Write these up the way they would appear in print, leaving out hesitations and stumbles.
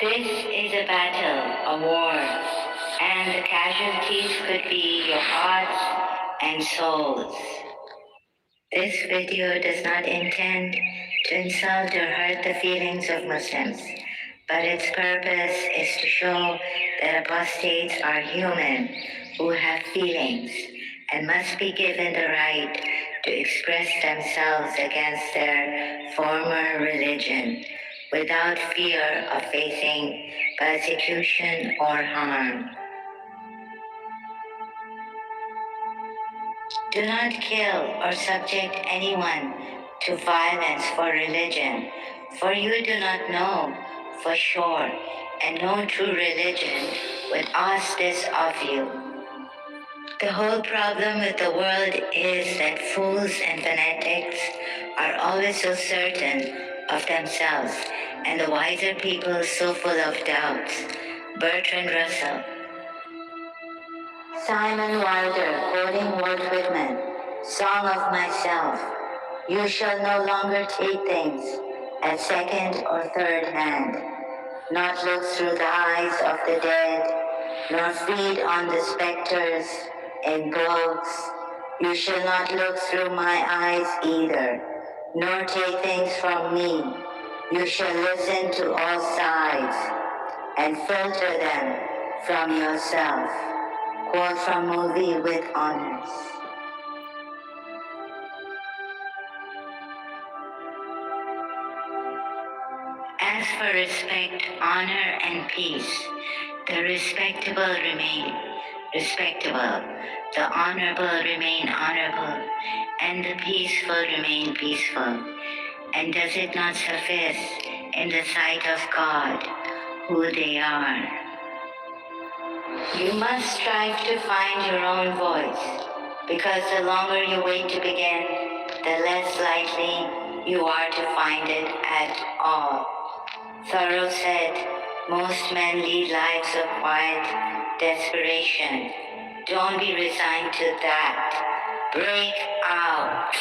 This is a battle, a war, and the casualties could be your hearts and souls. This video does not intend to insult or hurt the feelings of Muslims, but its purpose is to show that apostates are human who have feelings and must be given the right to express themselves against their former religion without fear of facing persecution or harm. Do not kill or subject anyone to violence for religion, for you do not know for sure, and no true religion would ask this of you. The whole problem with the world is that fools and fanatics are always so certain of themselves, and the wiser people so full of doubts. Bertrand Russell. Simon Wilder, quoting Walt Whitman, Song of Myself, you shall no longer take things at second or third hand, not look through the eyes of the dead, nor feed on the specters in books. You shall not look through my eyes either, nor take things from me. You shall listen to all sides and filter them from yourself. Quote from movie with honors. As for respect, honor, and peace, the respectable remain respectable, the honorable remain honorable, and the peaceful remain peaceful. And does it not suffice in the sight of God who they are? You must strive to find your own voice, because the longer you wait to begin, the less likely you are to find it at all. Thoreau said, most men lead lives of quiet desperation. Don't be resigned to that. Break out.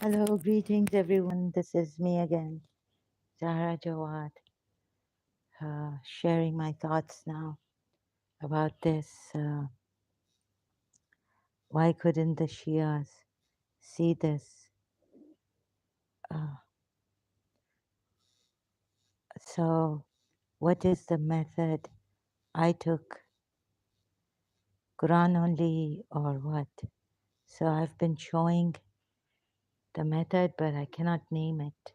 Hello, greetings everyone. This is me again, Zahra Jawad, sharing my thoughts now about this. Why couldn't the Shias see this? Uh, so, what is the method I took? Quran only or what? So, I've been showing the method, but I cannot name it.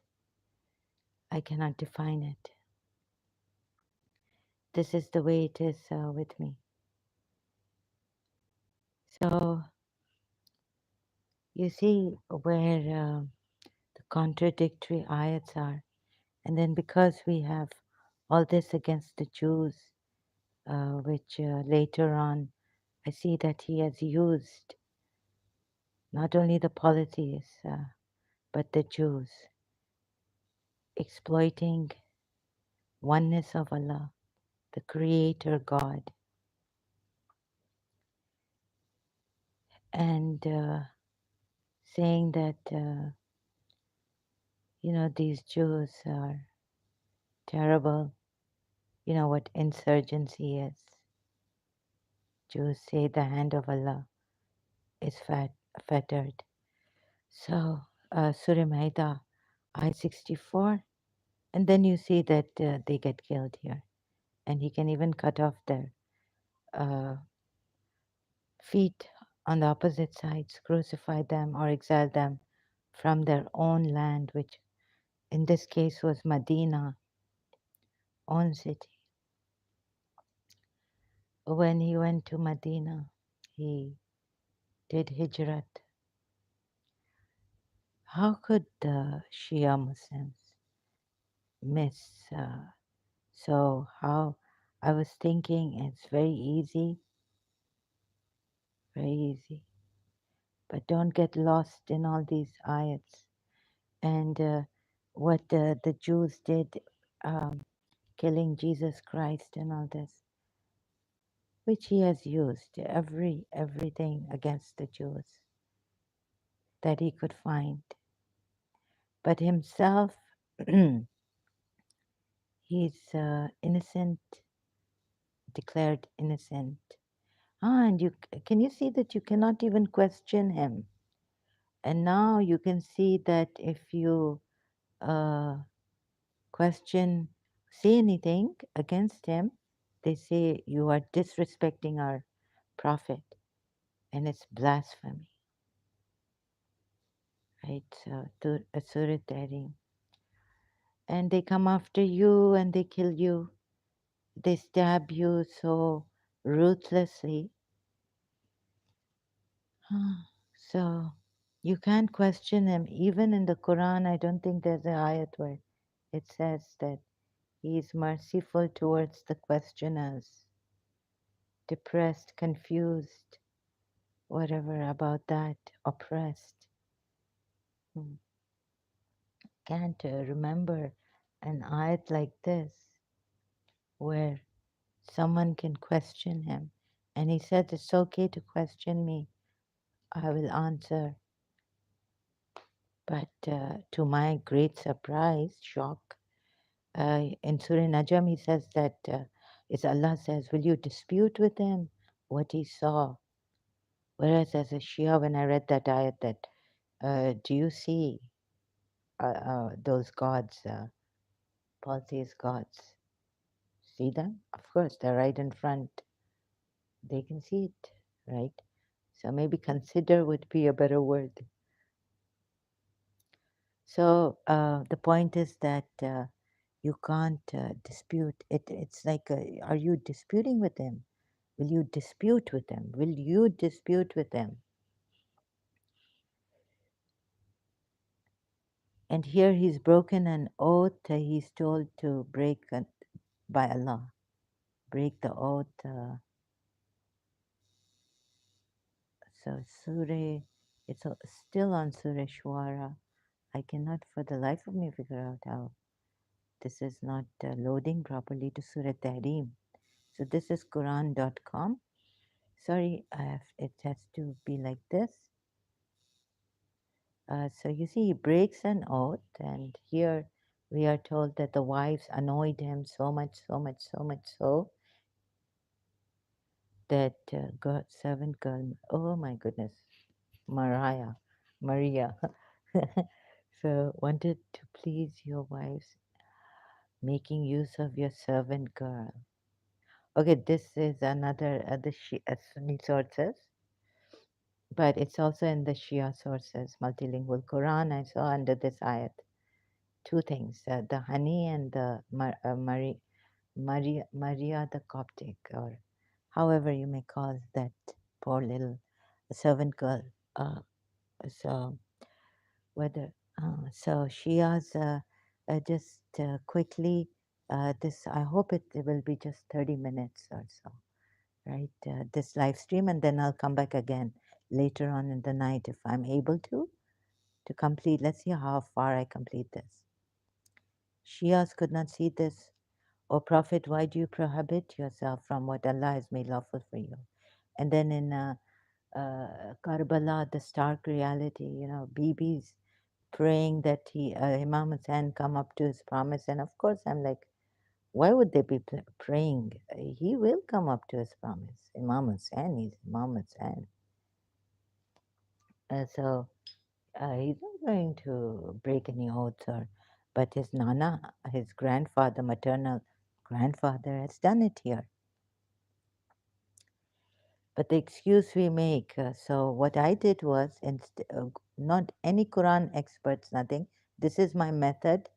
I cannot define it. This is the way it is with me. So, you see where the contradictory ayats are. And then because we have all this against the Jews, which later on I see that he has used not only the polytheists, but the Jews, exploiting oneness of Allah, the Creator God, and saying that, these Jews are terrible. You know what insurgency is. Jews say the hand of Allah is fettered. So, Surah Maida, I 64, and then you see that they get killed here. And he can even cut off their uh, feet on the opposite sides, crucify them or exile them from their own land, which in this case was Medina, own city. When he went to Medina, he did hijrat. How could the Shia Muslims miss? So how I was thinking it's very easy very easy. But don't get lost in all these ayats and what the Jews did, killing Jesus Christ and all this, which he has used everything against the Jews that he could find. But himself, he's innocent, declared innocent. And can you see that you cannot even question him? And now you can see that if you uh, question, say anything against him, they say you are disrespecting our prophet, and it's blasphemy, right? So, Surah Tahrim. And they come after you and they kill you. They stab you so ruthlessly. So you can't question him. Even in the Quran, I don't think there's an ayat where it says that he is merciful towards the questioners, depressed, confused, whatever about that, oppressed. Hmm. Can't remember an ayat like this where someone can question him. And he said, it's okay to question me, I will answer. But to my great surprise, shock, in Surah Najm, he says that is Allah says, will you dispute with him what he saw? Whereas as a Shia, when I read that ayat, that do you see those gods, polytheist gods? See them? Of course, they're right in front. They can see it, right? So maybe consider would be a better word. So the point is that you can't dispute it. It's like, are you disputing with him? Will you dispute with him? Will you dispute with him? And here he's broken an oath. He's told to break by Allah, break the oath. So Surah, it's still on Surah Shuara. I cannot for the life of me figure out how this is not loading properly to Surah Tahrim. So this is Quran.com. Sorry, it has to be like this. So you see, he breaks an oath, and here we are told that the wives annoyed him so much, so much, so much so that servant girl, oh my goodness, Maria, so wanted to please your wives, making use of your servant girl. Okay, this is another Sunni sources, but it's also in the Shia sources, multilingual Quran. I saw under this ayat two things: the honey and the Maria the Coptic, or however you may call that poor little servant girl. Uh, so whether so Shias just quickly. This I hope it will be just 30 minutes or so, right? This live stream, and then I'll come back again later on in the night if I'm able to complete. Let's see how far I complete this. Shias could not see this. O Prophet, why do you prohibit yourself from what Allah has made lawful for you? And then in Karbala, the stark reality, Bibi's praying that Imam Hussein come up to his promise. And of course, I'm like, why would they be praying? He will come up to his promise. Imam Hussein, he's Imam Hussein. So he's not going to break any oaths, but his Nana, his grandfather, maternal grandfather, has done it here. But the excuse we make, so what I did was, not any Quran experts, nothing. This is my method.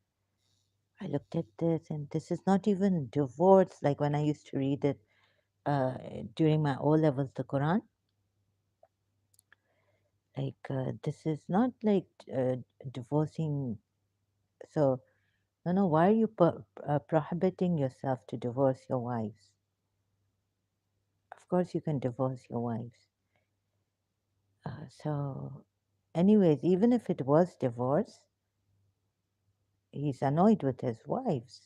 I looked at this, and this is not even divorce like when I used to read it during my O levels, the Quran. Like, this is not like divorcing. So, no, why are you prohibiting yourself to divorce your wives? Of course, you can divorce your wives. So, anyways, even if it was divorce, he's annoyed with his wives.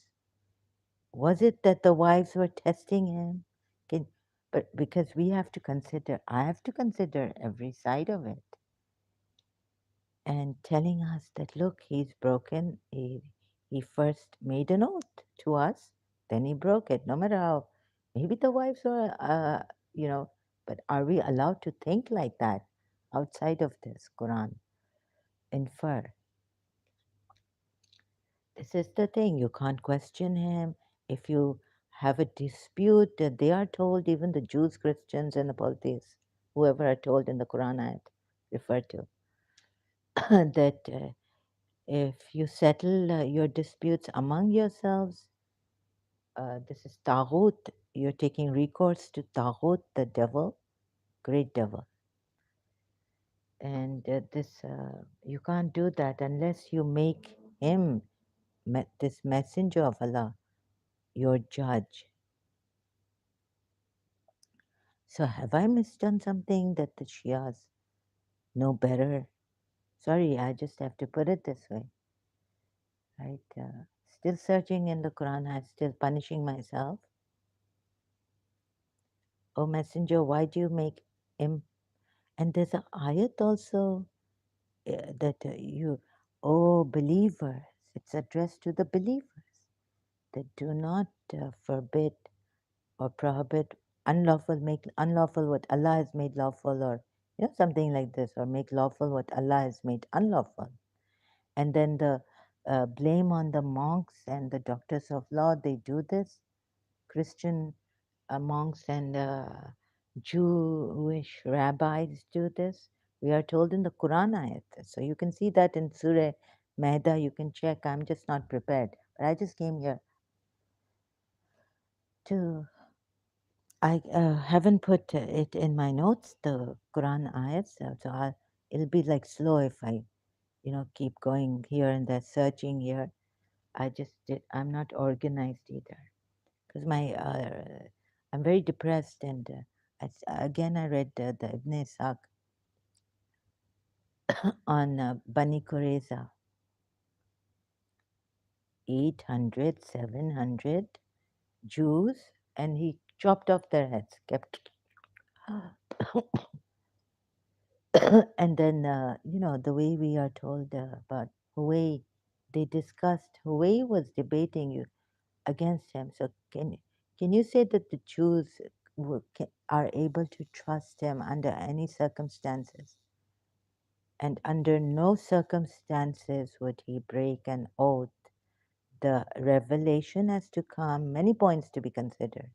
Was it that the wives were testing him? Can, but because we have to consider, I have to consider every side of it, and telling us that look, he's broken. He first made an oath to us, then he broke it. No matter how, maybe the wives were, you know, but are we allowed to think like that outside of this Quran? Infer. This is the thing. You can't question him. If you have a dispute, they are told, even the Jews, Christians, and the polytheists, whoever are told in the Quran ayat refer to, that if you settle your disputes among yourselves, this is Taghut, you're taking recourse to Taghut, the devil, great devil. And you can't do that unless you make him, this messenger of Allah, your judge. So have I misdone something that the Shias know better? Sorry, I just have to put it this way, right? Still searching in the Quran, I'm still punishing myself. Oh, messenger, why do you make him? And there's an ayat also that oh, believers, it's addressed to the believers that do not forbid or prohibit unlawful, make unlawful what Allah has made lawful, or something like this, or make lawful what Allah has made unlawful. And then the blame on the monks and the doctors of law, they do this. Christian monks and Jewish rabbis do this. We are told in the Quran ayat. So you can see that in Surah Maida, you can check. I'm just not prepared. But I just came here to, I haven't put it in my notes, the Quran ayats. So it'll be like slow if I, keep going here and there, searching here. I'm not organized either. Because I'm very depressed, and again I read the Ibn Ishaq on Bani Qurayza, 800, 700 Jews, and he chopped off their heads, kept, and then the way we are told about Huway, they discussed. Huway was debating you against him. So can you say that the Jews are able to trust him under any circumstances? And under no circumstances would he break an oath. The revelation has to come, many points to be considered.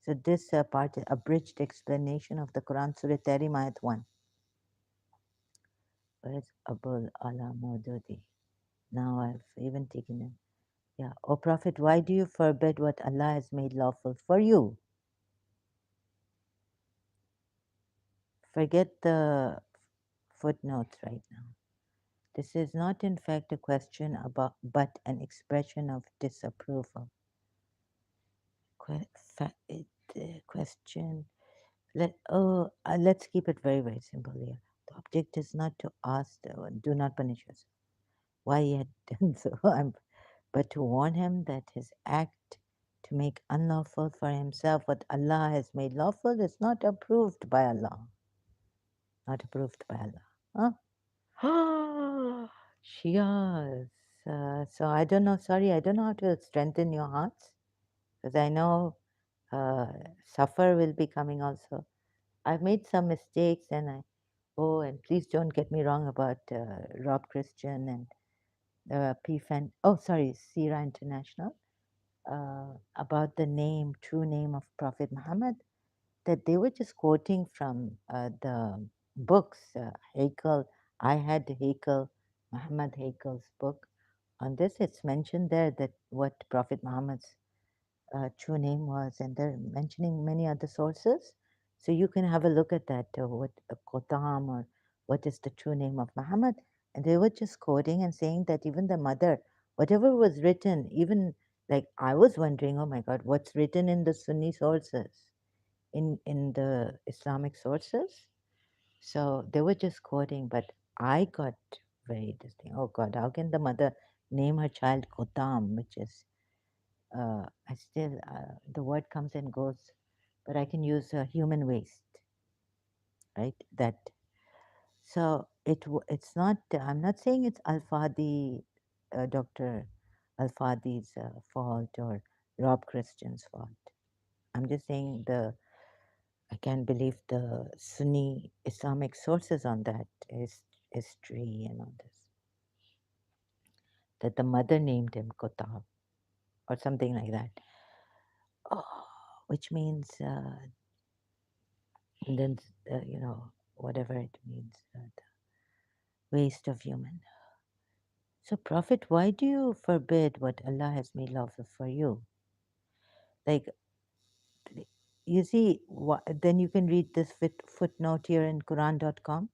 So this part, abridged explanation of the Quran, Surah Tahrim, Ayat 1. Where's Abul Ala Maududi? Now I've even taken him. Yeah. O Prophet, why do you forbid what Allah has made lawful for you? Forget the footnotes right now. This is not, in fact, a question about, but an expression of disapproval. Question. Let's keep it very, very simple here. The object is not to ask, do not punish us. Why he had done so, but to warn him that his act to make unlawful for himself what Allah has made lawful is not approved by Allah. Not approved by Allah. Huh? Shias. So I don't know, sorry, I don't know how to strengthen your hearts, because I know uh, suffer will be coming also. I've made some mistakes, and and please don't get me wrong about Rob Christian and PFAN. Oh, sorry, Sira International. About the name, true name of Prophet Muhammad, that they were just quoting from the books. Hakel, I had Hakel, Muhammad Hakel's book. On this, it's mentioned there that what Prophet Muhammad's true name was, and they're mentioning many other sources. So you can have a look at that, what Kotam, or what is the true name of Muhammad. And they were just quoting and saying that even the mother, whatever was written, even like I was wondering, oh my God, what's written in the Sunni sources, in the Islamic sources? So they were just quoting, but I got very distinct. Oh God, how can the mother name her child Kotam, which is, I still, the word comes and goes, but I can use human waste, right? That, so it's not, I'm not saying it's Al-Fadi, Dr. Al-Fadi's fault or Rob Christian's fault. I'm just saying I can't believe the Sunni Islamic sources on that is history and all this. That the mother named him Kotab or something like that. Oh, which means, and then, whatever it means, the waste of human. So, Prophet, why do you forbid what Allah has made lawful for you? Like, you see, then you can read this footnote here in Quran.com.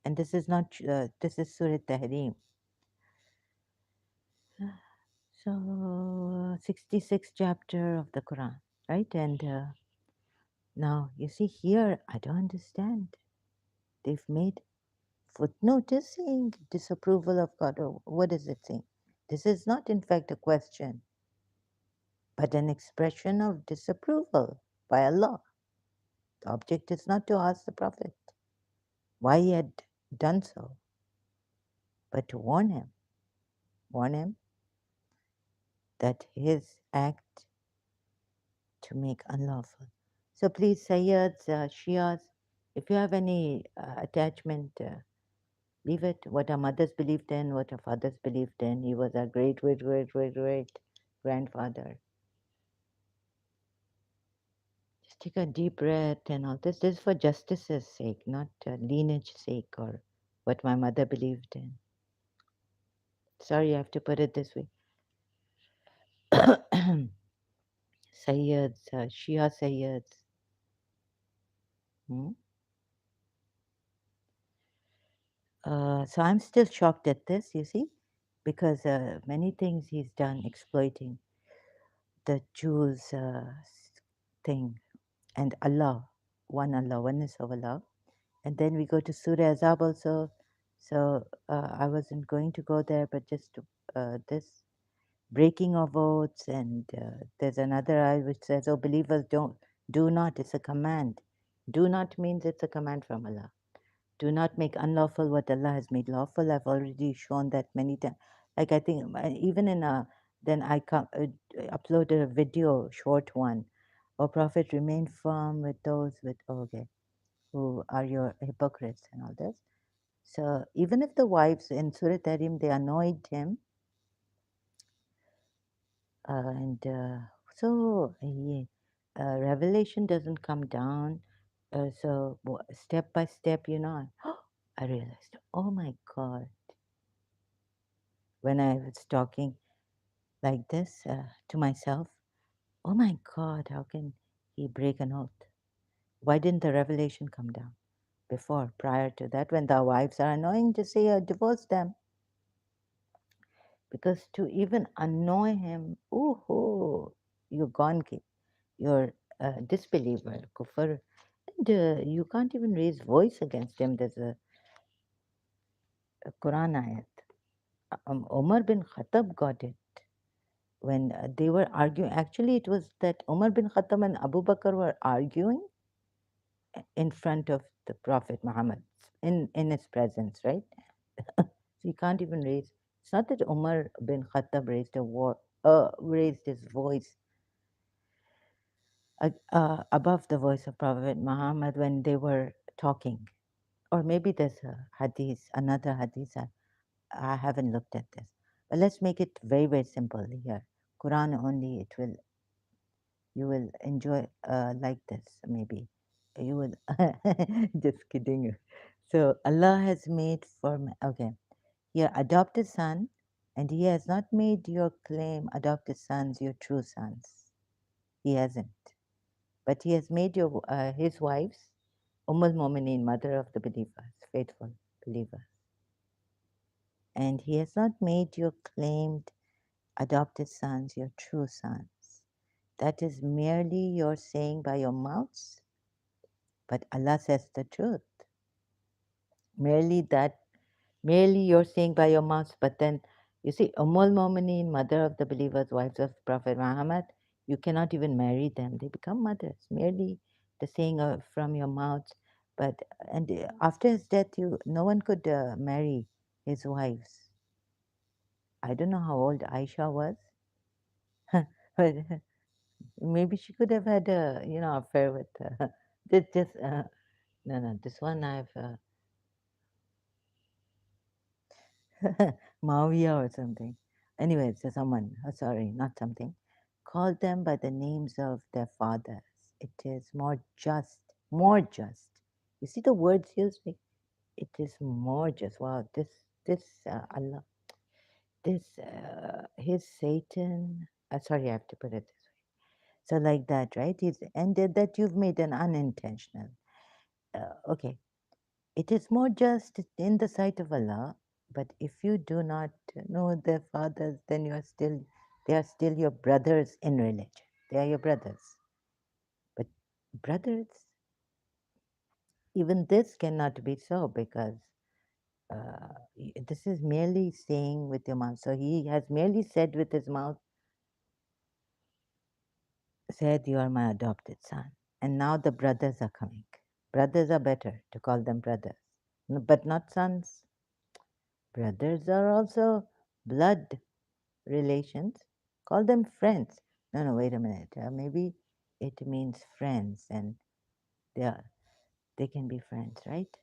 And this is not, this is Surah Tahrim. So, 66th chapter of the Quran, right? And now, you see here, I don't understand. They've made footnote is saying disapproval of God. Or what is it saying? This is not, in fact, a question, but an expression of disapproval by Allah. The object is not to ask the Prophet why he had done so, but to warn him that his act to make unlawful. So please, Sayyids, Shias, if you have any attachment, leave it. What our mothers believed in, what our fathers believed in. He was our great, great, great, great, great grandfather. Just take a deep breath and all this. This is for justice's sake, not lineage sake or what my mother believed in. Sorry, I have to put it this way. Sayyids, Shia Sayyids. Hmm? So I'm still shocked at this, you see, because many things he's done exploiting the Jews thing and Allah, one Allah, oneness of Allah. And then we go to Surah Azab also. So I wasn't going to go there, but just this breaking of oaths. And there's another ayah which says, "Oh, believers, don't do not." It's a command. Do not means it's a command from Allah. Do not make unlawful what Allah has made lawful. I've already shown that many times. Like I think even in a then I uploaded a video, short one. O Prophet, remain firm with those with okay who are your hypocrites and all this. So even if the wives in Surah Tarim they annoyed him, and so yeah, revelation doesn't come down. So step by step, I realized, oh my God, when I was talking like this to myself, oh my God, how can he break an oath? Why didn't the revelation come down before, prior to that, when the wives are annoying, to say, divorce them? Because to even annoy him, ooh, you're gone, you're a disbeliever, kufr, and you can't even raise voice against him. There's a Quran ayat. Omar bin Khattab got it when they were arguing. Actually, it was that Umar bin Khattab and Abu Bakr were arguing in front of the Prophet Muhammad in his presence, right? So you can't even raise. It's not that Umar bin Khattab raised his voice above the voice of Prophet Muhammad when they were talking. Or maybe there's a hadith, another hadith. I haven't looked at this. But let's make it very, very simple here. Quran only, you will enjoy like this, maybe. You will, just kidding. So Allah has made for me, okay, your adopted son, and He has not made your claim adopted sons your true sons. He hasn't. But He has made His wives Ummul Mumineen, mother of the believers, faithful believers. And He has not made your claimed adopted sons your true sons. That is merely your saying by your mouths, but Allah says the truth. Merely that, merely you're saying by your mouth, but then you see, Ummul Mominin, mother of the believers, wives of Prophet Muhammad, you cannot even marry them. They become mothers. Merely the saying from your mouth, but and after his death, no one could marry his wives. I don't know how old Aisha was, but maybe she could have had a affair with this. No, no, this one I've Maria or something. Anyways, there's someone, sorry, not something, called them by the names of their fathers. It is more just, more just. You see the words used? Like, it is more just. Wow, this Allah, this, his Satan. Sorry, I have to put it this way. So, like that, right? And that you've made an unintentional. Okay, it is more just in the sight of Allah, but if you do not know their fathers, then they are still your brothers in religion. They are your brothers. But brothers, even this cannot be so because this is merely saying with your mouth. So he has merely said with his mouth, said, "You are my adopted son." And now the brothers are coming. Brothers are better to call them brothers, but not sons. Brothers are also blood relations. Call them friends. No, no, wait a minute. Maybe it means friends, and they are, they can be friends, right?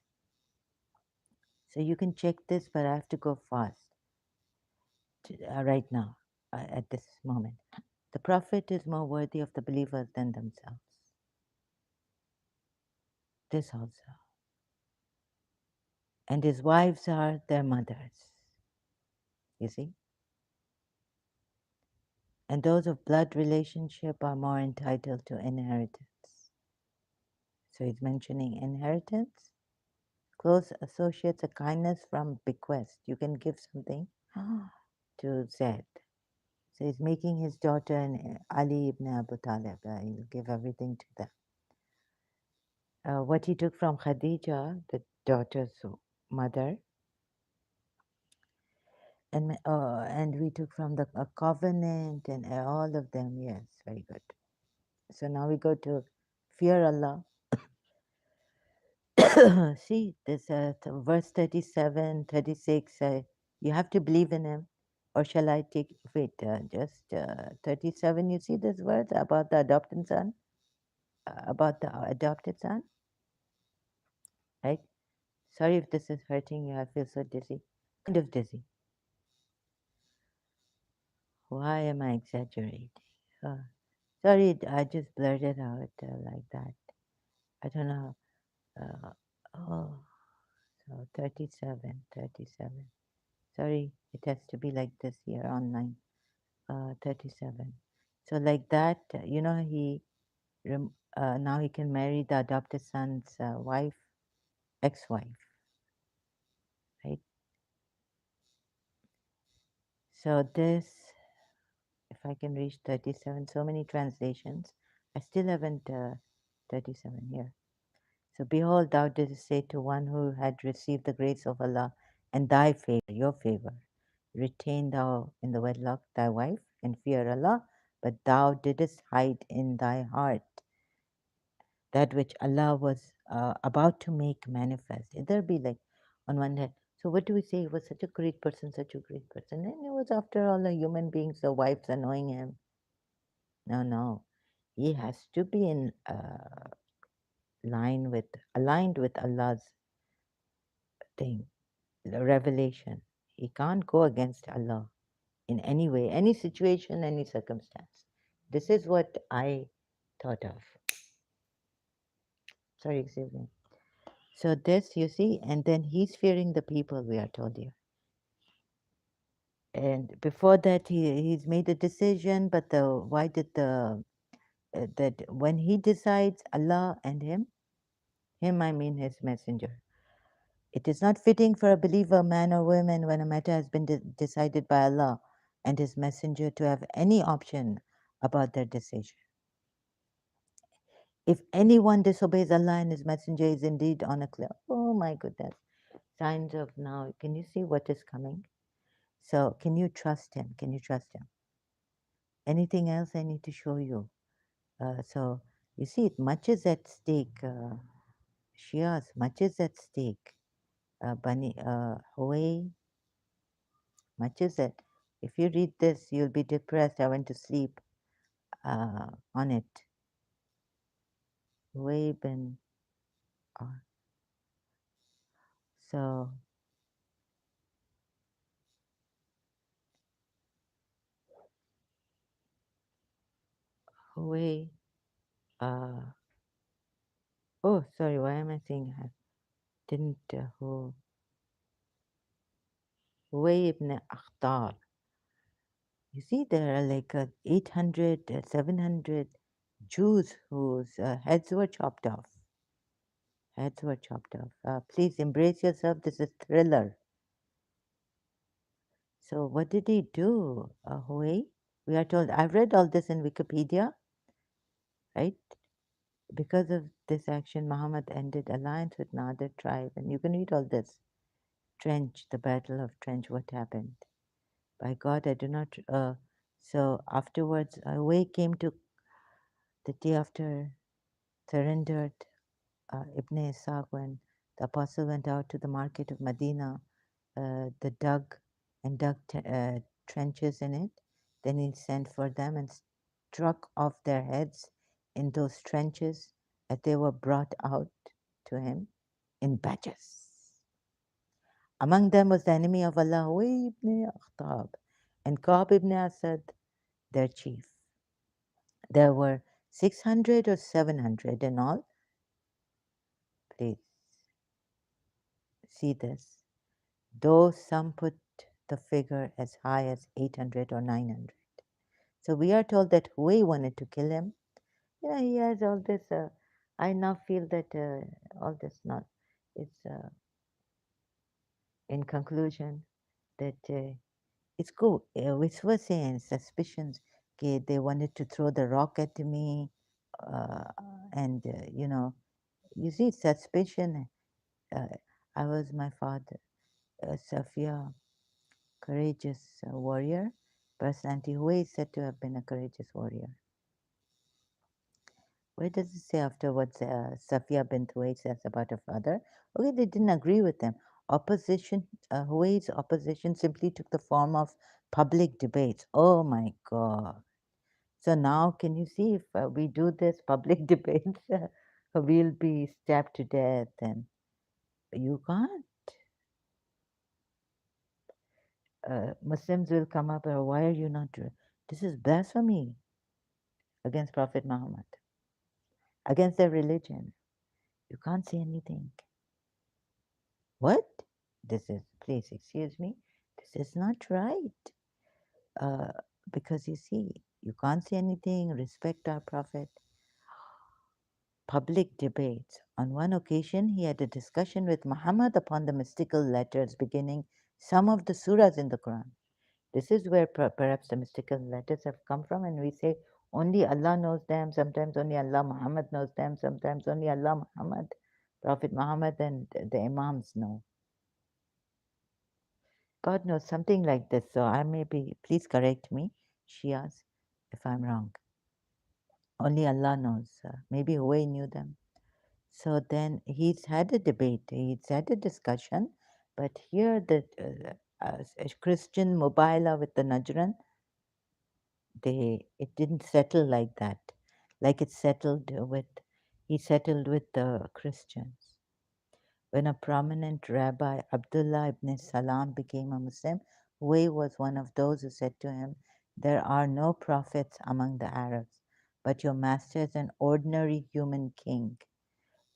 So you can check this, but I have to go fast right now, at this moment. The Prophet is more worthy of the believers than themselves. This also. And his wives are their mothers. You see? And those of blood relationship are more entitled to inheritance. So he's mentioning inheritance. Close associates, a kindness from bequest. You can give something to Zaid. So he's making his daughter and Ali ibn Abu Talib. He'll give everything to them. What he took from Khadija, the daughter's mother, and we took from the covenant and all of them. Yes, very good. So now we go to fear Allah. See, this verse 37, 36, you have to believe in him. Or shall I take, wait, just 37, you see this verse about the adopted son? About the adopted son, right? Sorry if this is hurting you, I feel so dizzy. Kind of dizzy. Why am I exaggerating? Uh, Sorry, I just blurted out like that. I don't know. Uh, oh, so 37, 37. Sorry, it has to be like this here online. 37. So like that, now he can marry the adopted son's wife, ex-wife, right? So this, if I can reach 37, so many translations. I still haven't 37 here. So behold, thou didst say to one who had received the grace of Allah and thy favor, your favor, retain thou in the wedlock thy wife and fear Allah, but thou didst hide in thy heart that which Allah was about to make manifest. It'll be like on one hand. So what do we say? He was such a great person, such a great person. And it was after all a human being, so wives annoying him. No, no. He has to be in aligned with Allah's thing, the revelation. He can't go against Allah in any way, any situation, any circumstance. This is what I thought of. Sorry, excuse me. So this, you see, and then he's fearing the people, we are told here. And before that, he's made a decision, but why did that when he decides Allah and him I mean his messenger. It is not fitting for a believer, man or woman, when a matter has been decided by Allah and his messenger to have any option about their decision. If anyone disobeys Allah and his messenger is indeed on a cliff. Oh my goodness. signs of now. Can you see what is coming? So, can you trust him? Can you trust him? Anything else I need to show you? So, you see, much is at stake. Shias, much is at stake. Hawaii, much is it. If you read this, you'll be depressed. I went to sleep on it. Way been so way. Uh, oh, sorry. Why am I saying I didn't? Who? Way ibn Akhtar. You see, there are like 800, 700 Jews whose heads were chopped off. Heads were chopped off. Please embrace yourself. This is thriller. So, what did he do, Hui? We are told, I've read all this in Wikipedia, right? Because of this action, Muhammad ended alliance with Nadir tribe. And you can read all this. Trench, the Battle of Trench, what happened? By God, I do not. So, afterwards, Hui came to the day after surrendered Ibn Ishaq when the apostle went out to the market of Medina, the dug trenches in it. Then he sent for them and struck off their heads in those trenches as they were brought out to him in batches. Among them was the enemy of Allah, Huway ibn Akhtab, and Ka'b ibn Asad, their chief. There were 600 or 700 in all. Please see this. Though some put the figure as high as 800 or 900. So we are told that Hui wanted to kill him. Yeah, he has all this. I now feel that all this not. It's in conclusion that it's cool. Which was saying suspicions. Okay, they wanted to throw the rock at me, uh, and you see suspicion. Uh, I was my father, Safia, courageous warrior. Personality who is said to have been a courageous warrior. Where does it say afterwards Safia bint Huwais says about her father? Okay, they didn't agree with them. Opposition, Huwais' opposition simply took the form of public debates. Oh my God. So now, can you see if we do this public debates, we'll be stabbed to death and you can't. Muslims will come up and why are you not doing this? Is blasphemy against Prophet Muhammad, against their religion. You can't say anything. What? This is, please excuse me, this is not right. Uh, because you see, you can't say anything, respect our Prophet. Public debates. On one occasion, he had a discussion with Muhammad upon the mystical letters beginning some of the surahs in the Quran. This is where perhaps the mystical letters have come from, and we say only Allah knows them, sometimes only Allah Muhammad knows them, sometimes only Allah Muhammad, Prophet Muhammad, and the Imams know. God knows something like this, so I may be, please correct me, Shias, if I'm wrong. Only Allah knows. Maybe Huway knew them. So then he's had a debate, he's had a discussion, but here the Christian Mubila with the Najran, it didn't settle like that, like it settled with, he settled with the Christians. When a prominent rabbi, Abdullah ibn Salam, became a Muslim, Huway was one of those who said to him, "There are no prophets among the Arabs, but your master is an ordinary human king."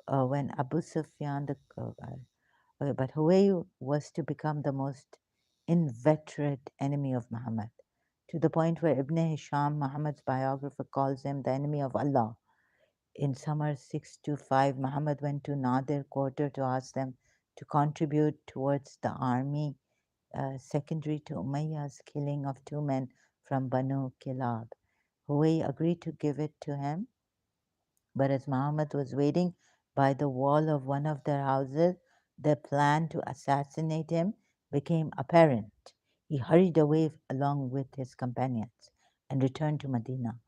When Abu Sufyan, but Huway was to become the most inveterate enemy of Muhammad, to the point where Ibn Hisham, Muhammad's biographer, calls him the enemy of Allah. In summer 625, Muhammad went to Nadir quarter to ask them to contribute towards the army secondary to Umayyah's killing of two men from Banu Kilab. Huway agreed to give it to him, but as Muhammad was waiting by the wall of one of their houses, the plan to assassinate him became apparent. He hurried away along with his companions and returned to Medina.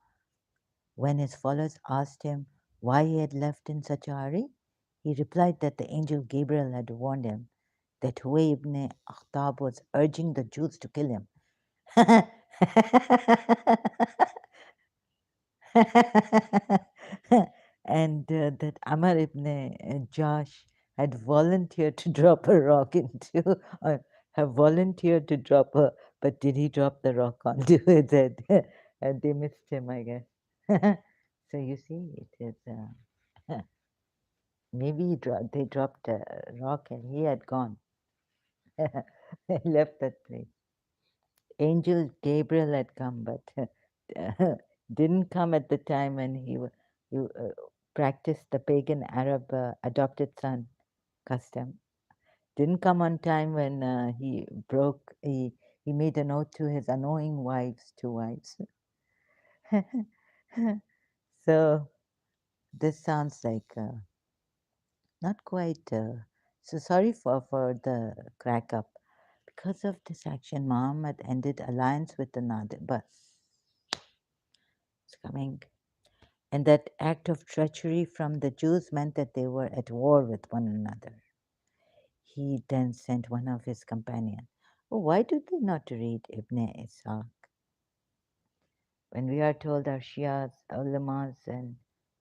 When his followers asked him why he had left in such a hurry, he replied that the angel Gabriel had warned him that Huway ibn Akhtab was urging the Jews to kill him. And that Amr ibn Josh had volunteered to drop a rock into, or have volunteered to drop a, but did he drop the rock onto his head? And they missed him, I guess. So you see, it is maybe they dropped a rock and he had gone, left that place. Angel Gabriel had come, but didn't come at the time when he practiced the pagan Arab adopted son custom. Didn't come on time when he made an oath to his annoying wives, two wives. So this sounds like not quite. So sorry for the crack up. Because of this action, Muhammad ended alliance with the Nadir. Bas, it's coming. And that act of treachery from the Jews meant that they were at war with one another. He then sent one of his companions. Oh, why do they not read Ibn Ishaq? When we are told our Shias, ulamas, and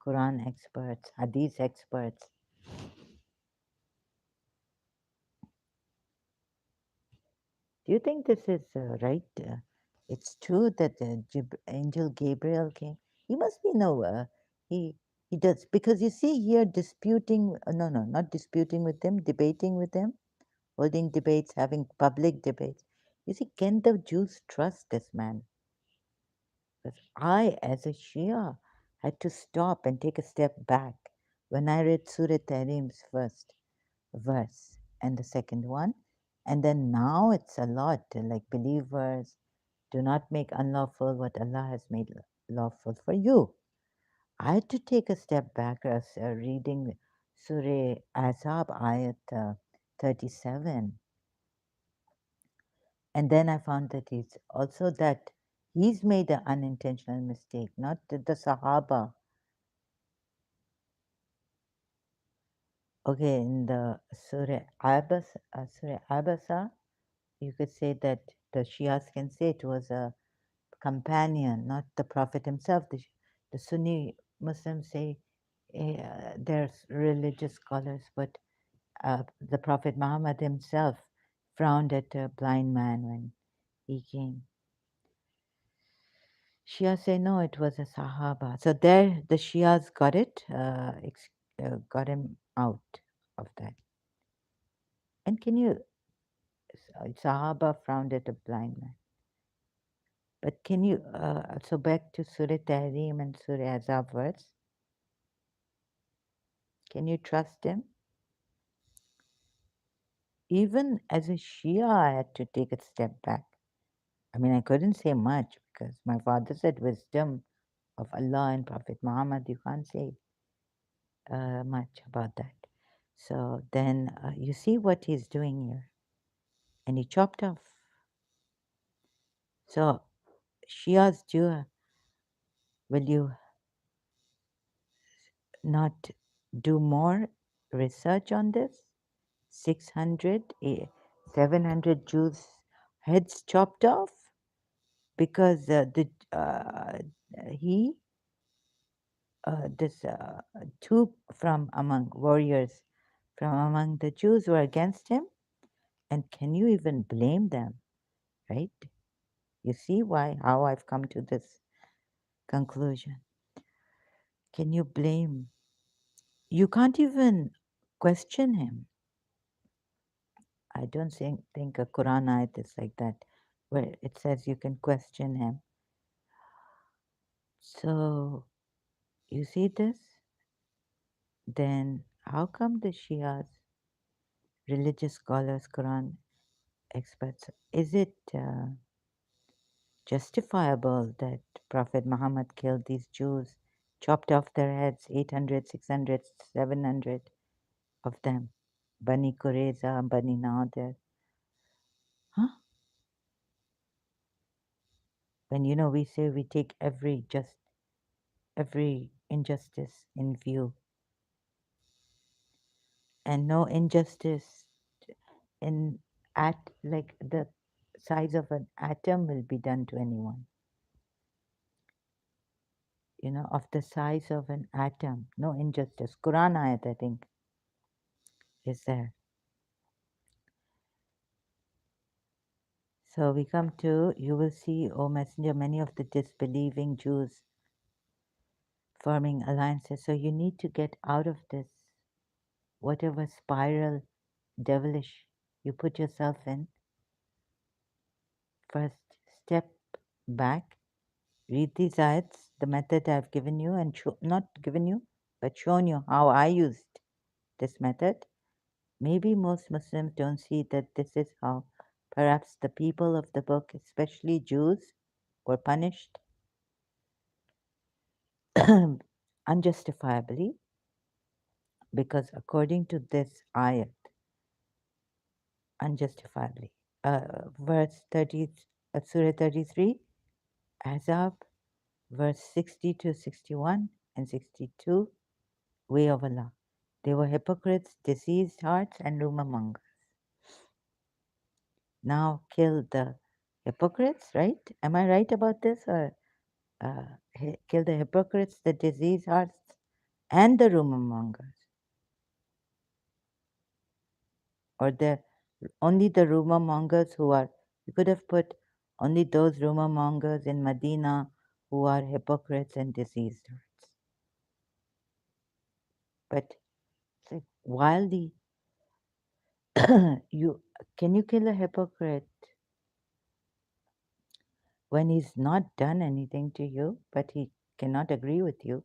Quran experts, Hadith experts, do you think this is right? It's true that angel Gabriel came. He must be no. He he does because you see here disputing. No, no, not disputing with them, debating with them, holding debates, having public debates. You see, can the Jews trust this man? But I, as a Shia, had to stop and take a step back when I read Surah Tahrim's first verse and the second one. And then now it's a lot like believers do not make unlawful what Allah has made lawful for you. I had to take a step back as reading Surah Azab ayat 37. And then I found that he's made an unintentional mistake, not the Sahaba. Okay, in the Surah Abasa, you could say that the Shias can say it was a companion, not the Prophet himself. The Sunni Muslims say there's religious scholars, but the Prophet Muhammad himself frowned at a blind man when he came. Shia say no, it was a Sahaba. So there, the Shias got it, got him out of that. And can you, Sahaba frowned at a blind man. But can you, so back to Surah Tahrim and Surah Azab verse, can you trust him? Even as a Shia, I had to take a step back. I mean, I couldn't say much because my father said wisdom of Allah and Prophet Muhammad, you can't say much about that. So then you see what he's doing here. And he chopped off. So Shias do, will you not do more research on this? 600, 700 Jews' heads chopped off because he, this two from among warriors from among the Jews were against him. And can you even blame them, right? You see how I've come to this conclusion. Can you blame? You can't even question him. I don't think a Quran ayat is like that, where it says you can question him. So you see this? Then how come the Shias, religious scholars, Quran experts, is it justifiable that Prophet Muhammad killed these Jews, chopped off their heads, 800, 600, 700 of them? Bani Kureza, Bani Nadir. Huh? When we say we take every injustice in view, and no injustice in at like the size of an atom will be done to anyone. Of the size of an atom, no injustice. Quran ayat, I think, is there. So we come to, you will see, O Messenger, many of the disbelieving Jews forming alliances. So you need to get out of this, whatever spiral devilish you put yourself in. First, step back, read these ayats, the method I've given you, and not given you, but shown you how I used this method. Maybe most Muslims don't see that this is how perhaps the people of the book, especially Jews, were punished unjustifiably, because according to this ayat, unjustifiably, verse 30, Surah 33, Azab, verse 60 to 61 and 62, way of Allah. They were hypocrites, diseased hearts, and rumor mongers. Now kill the hypocrites, right? Am I right about this? Or kill the hypocrites, the diseased hearts, and the rumor mongers? Or only the rumor mongers who are, you could have put only those rumor mongers in Medina who are hypocrites and diseased hearts. But it's like, while you can you kill a hypocrite when he's not done anything to you, but he cannot agree with you?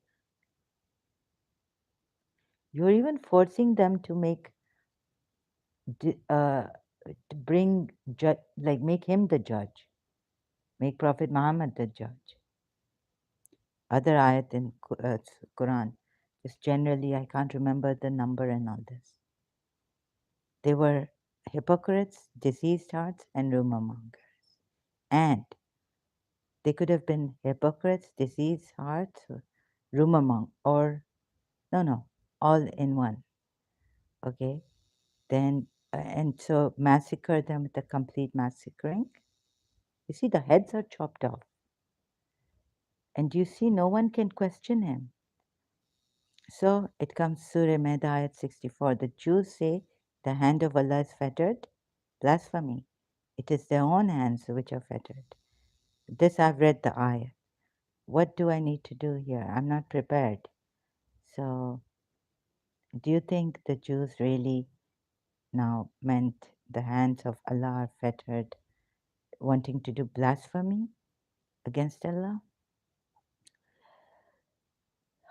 You're even forcing them to to bring like make him the judge, make Prophet Muhammad the judge. Other ayat in Quran, just generally, I can't remember the number and all this. They were hypocrites, diseased hearts, and rumor mongers. And they could have been hypocrites, diseased hearts, rumor mong, or no, all in one. Okay, then and so massacre them with a complete massacring. You see, the heads are chopped off, and you see, no one can question him. So it comes Surah Maida ayat 64. The Jews say the hand of Allah is fettered. Blasphemy. It is their own hands which are fettered. This I've read the ayat. What do I need to do here? I'm not prepared. So, do you think the Jews really now meant the hands of Allah are fettered, wanting to do blasphemy against Allah?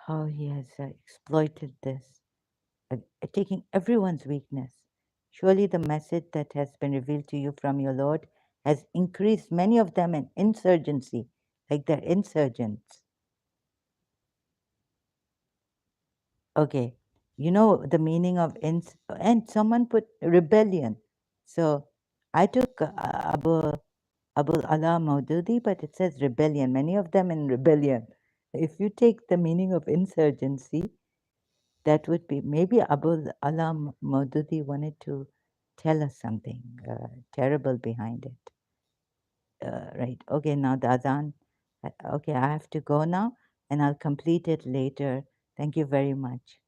How he has exploited this, taking everyone's weakness. Surely the message that has been revealed to you from your Lord has increased many of them in insurgency, like they're insurgents. Okay, you know the meaning of and someone put rebellion. So I took Abul Ala Maududi, but it says rebellion. Many of them in rebellion. If you take the meaning of insurgency, that would be maybe Abul Ala Maududi wanted to tell us something terrible behind it. Right. Okay, now the Adhan. Okay, I have to go now and I'll complete it later. Thank you very much.